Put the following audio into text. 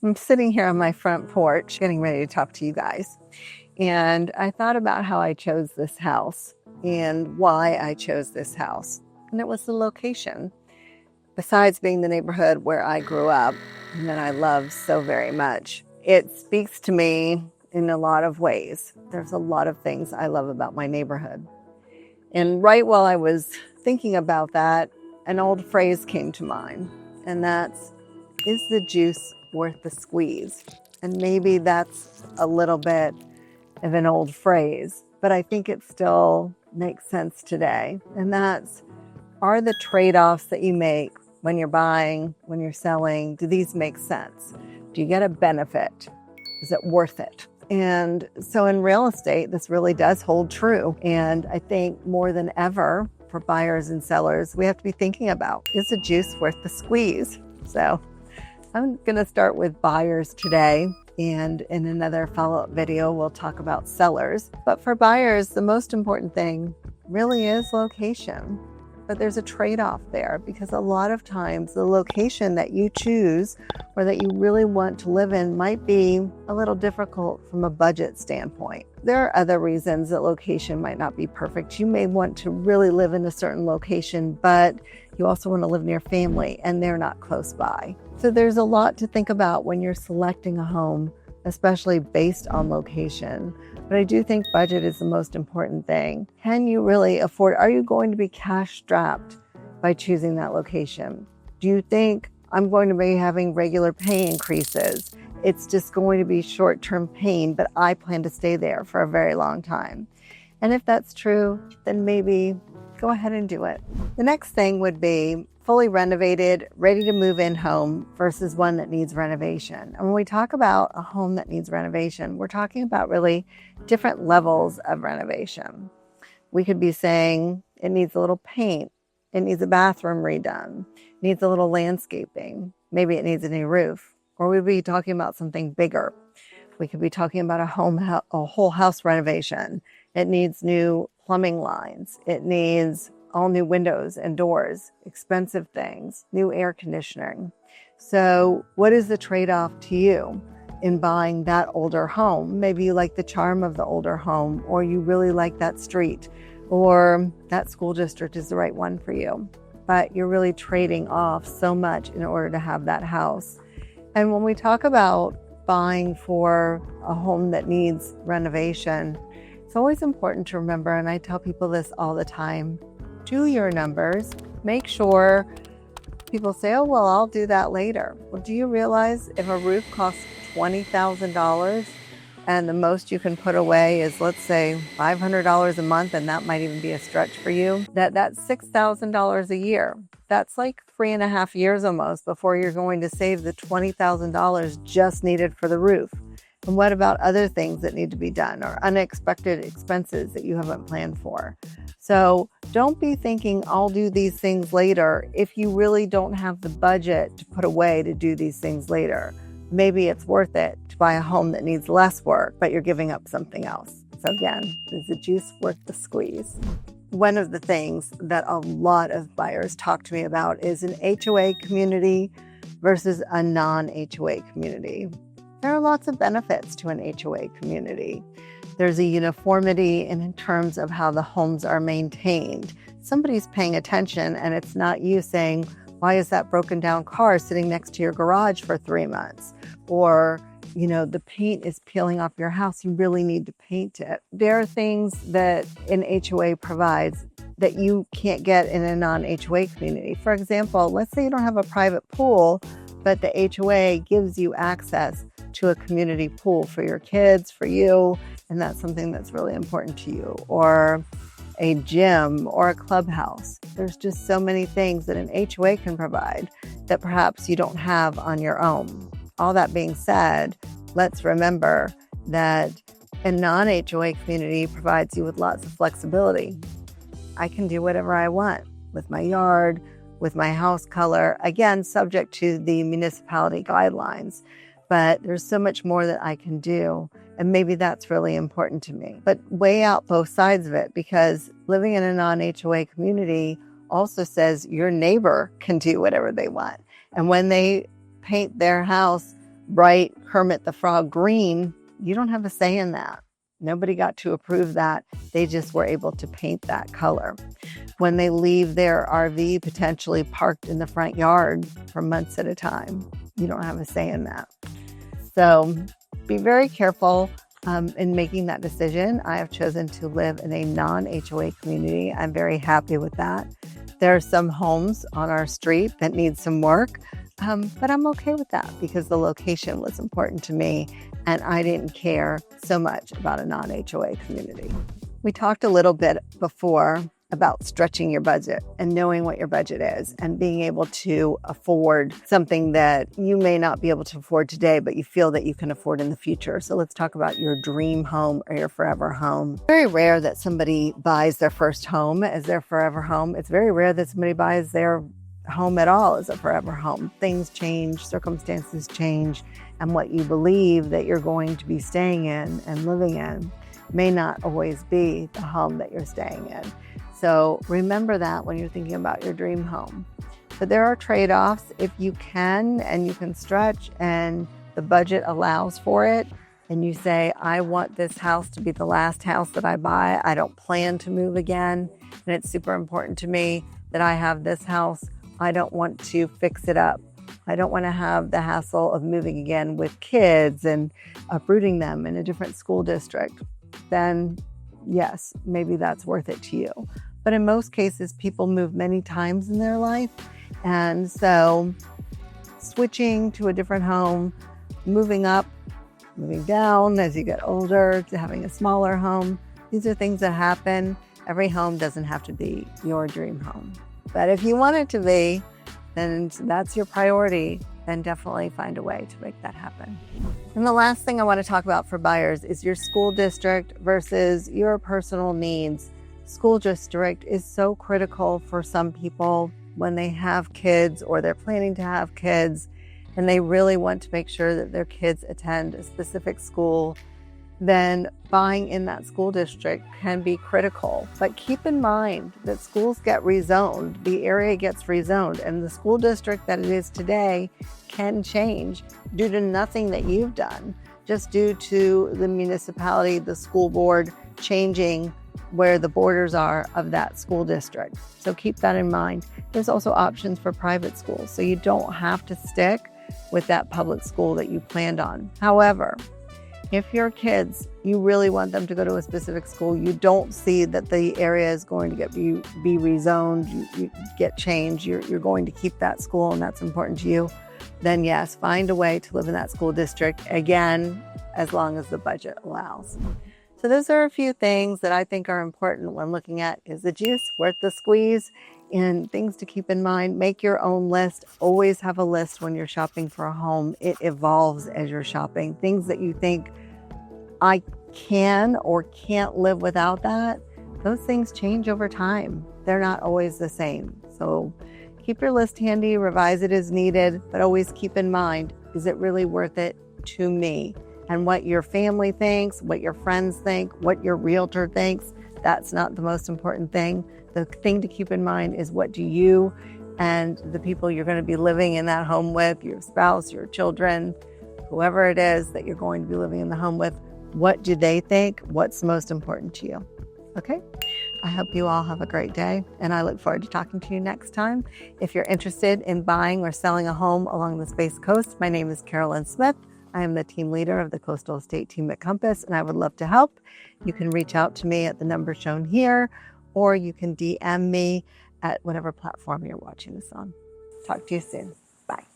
I'm sitting here on my front porch getting ready to talk to you guys. And I thought about how I chose this house and why I chose this house. And it was the location. Besides being the neighborhood where I grew up and that I love so very much, it speaks to me in a lot of ways. There's a lot of things I love about my neighborhood. And right while I was thinking about that, an old phrase came to mind, and that's, is the juice worth the squeeze? And maybe that's a little bit of an old phrase, but I think it still makes sense today. And that's, are the trade-offs that you make when you're buying, when you're selling, do these make sense? Do you get a benefit? Is it worth it? And so in real estate, this really does hold true. And I think more than ever for buyers and sellers, we have to be thinking about, is the juice worth the squeeze? So I'm going to start with buyers today. And in another follow-up video, we'll talk about sellers. But for buyers, the most important thing really is location. But there's a trade-off there because a lot of times the location that you choose or that you really want to live in might be a little difficult from a budget standpoint. There are other reasons that location might not be perfect. You may want to really live in a certain location, but you also want to live near family and they're not close by. So there's a lot to think about when you're selecting a home, especially based on location. But I do think budget is the most important thing. Can you really afford? Are you going to be cash strapped by choosing that location? Do you think I'm going to be having regular pay increases? It's just going to be short-term pain, but I plan to stay there for a very long time. And if that's true, then maybe go ahead and do it. The next thing would be fully renovated, ready to move in home versus one that needs renovation. And when we talk about a home that needs renovation, we're talking about really different levels of renovation. We could be saying it needs a little paint, it needs a bathroom redone, it needs a little landscaping, maybe it needs a new roof, or we'd be talking about something bigger. We could be talking about a whole house renovation. It needs new plumbing lines. It needs all new windows and doors, expensive things, new air conditioning. So what is the trade-off to you in buying that older home? Maybe you like the charm of the older home, or you really like that street, or that school district is the right one for you. But you're really trading off so much in order to have that house. And when we talk about buying for a home that needs renovation, it's always important to remember, and I tell people this all the time, do your numbers. Make sure people say, oh, well, I'll do that later. Well, do you realize if a roof costs $20,000 and the most you can put away is, let's say, $500 a month, and that might even be a stretch for you, that's $6,000 a year. That's like 3.5 years almost before you're going to save the $20,000 just needed for the roof. And what about other things that need to be done or unexpected expenses that you haven't planned for? So don't be thinking I'll do these things later if you really don't have the budget to put away to do these things later. Maybe it's worth it to buy a home that needs less work, but you're giving up something else. So again, is the juice worth the squeeze? One of the things that a lot of buyers talk to me about is an HOA community versus a non-HOA community. There are lots of benefits to an HOA community. There's a uniformity in terms of how the homes are maintained. Somebody's paying attention, and it's not you saying, why is that broken down car sitting next to your garage for 3 months? Or, the paint is peeling off your house. You really need to paint it. There are things that an HOA provides that you can't get in a non-HOA community. For example, let's say you don't have a private pool, but the HOA gives you access to a community pool for your kids, for you, and that's something that's really important to you, or a gym or a clubhouse. There's just so many things that an HOA can provide that perhaps you don't have on your own. All that being said, let's remember that a non-HOA community provides you with lots of flexibility. I can do whatever I want with my yard, with my house color, again, subject to the municipality guidelines. But there's so much more that I can do. And maybe that's really important to me. But weigh out both sides of it, because living in a non-HOA community also says your neighbor can do whatever they want. And when they paint their house bright Kermit the Frog green, you don't have a say in that. Nobody got to approve that. They just were able to paint that color. When they leave their RV potentially parked in the front yard for months at a time, you don't have a say in that. So be very careful in making that decision. I have chosen to live in a non-HOA community. I'm very happy with that. There are some homes on our street that need some work, but I'm okay with that because the location was important to me and I didn't care so much about a non-HOA community. We talked a little bit before about stretching your budget and knowing what your budget is and being able to afford something that you may not be able to afford today, but you feel that you can afford in the future. So let's talk about your dream home or your forever home. It's very rare that somebody buys their first home as their forever home. It's very rare that somebody buys their home at all as a forever home. Things change, circumstances change, and what you believe that you're going to be staying in and living in may not always be the home that you're staying in. So remember that when you're thinking about your dream home. But there are trade-offs if you can and you can stretch and the budget allows for it and you say, I want this house to be the last house that I buy. I don't plan to move again. And it's super important to me that I have this house. I don't want to fix it up. I don't want to have the hassle of moving again with kids and uprooting them in a different school district. Then yes, maybe that's worth it to you. But in most cases, people move many times in their life. And so switching to a different home, moving up, moving down as you get older, to having a smaller home, these are things that happen. Every home doesn't have to be your dream home. But if you want it to be, then that's your priority, then definitely find a way to make that happen. And the last thing I want to talk about for buyers is your school district versus your personal needs. School district is so critical for some people when they have kids or they're planning to have kids and they really want to make sure that their kids attend a specific school. Then buying in that school district can be critical. But keep in mind that schools get rezoned, the area gets rezoned, and the school district that it is today can change due to nothing that you've done, just due to the municipality, the school board changing where the borders are of that school district. So keep that in mind. There's also options for private schools, so you don't have to stick with that public school that you planned on. However, if your kids, you really want them to go to a specific school, you don't see that the area is going to be rezoned, you get changed, you're going to keep that school and that's important to you, then yes, find a way to live in that school district, again, as long as the budget allows. So those are a few things that I think are important when looking at, is the juice worth the squeeze? And things to keep in mind. Make your own list. Always have a list when you're shopping for a home. It evolves as you're shopping. Things that you think, I can or can't live without that, those things change over time. They're not always the same. So keep your list handy, revise it as needed, but always keep in mind, is it really worth it to me? And what your family thinks, what your friends think, what your realtor thinks, that's not the most important thing. The thing to keep in mind is, what do you and the people you're going to be living in that home with, your spouse, your children, whoever it is that you're going to be living in the home with, what do they think? What's most important to you? Okay? I hope you all have a great day, and I look forward to talking to you next time. If you're interested in buying or selling a home along the Space Coast, my name is Carolyn Smith. I am the team leader of the Coastal Estate team at Compass, and I would love to help. You can reach out to me at the number shown here, or you can DM me at whatever platform you're watching this on. Talk to you soon. Bye.